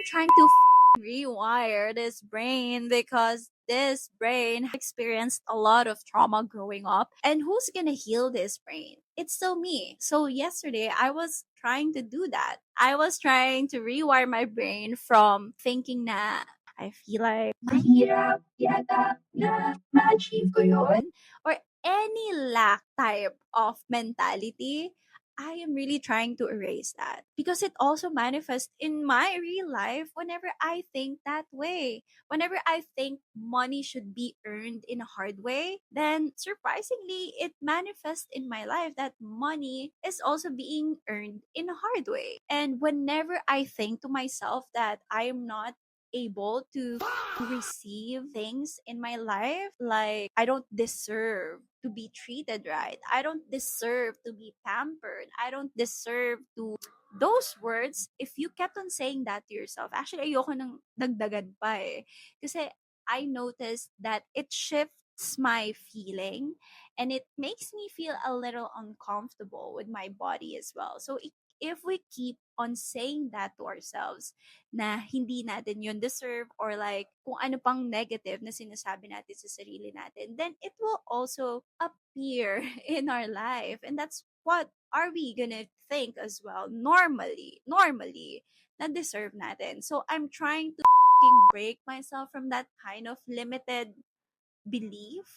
trying to rewire this brain because this brain experienced a lot of trauma growing up. And who's gonna heal this brain? It's still me. So yesterday I was trying to do that. I was trying to rewire my brain from thinking na I feel like mahirap yata na ma-achieve ko yun, or any lack type of mentality. I am really trying to erase that because it also manifests in my real life whenever I think that way. Whenever I think money should be earned in a hard way, then surprisingly, it manifests in my life that money is also being earned in a hard way. And whenever I think to myself that I am not able to receive things in my life, like I don't deserve to be treated right, I don't deserve to be pampered, I don't deserve to, those words, if you kept on saying that to yourself, actually ayoko nang dagdagan pa eh. Kasi I noticed that it shifts my feeling and it makes me feel a little uncomfortable with my body as well. So if we keep on saying that to ourselves, na hindi natin yun deserve, or like kung ano pang negative na sinasabi natin sa sarili natin, then it will also appear in our life. And that's what are we gonna think as well, normally, na deserve natin. So I'm trying to break myself from that kind of limited belief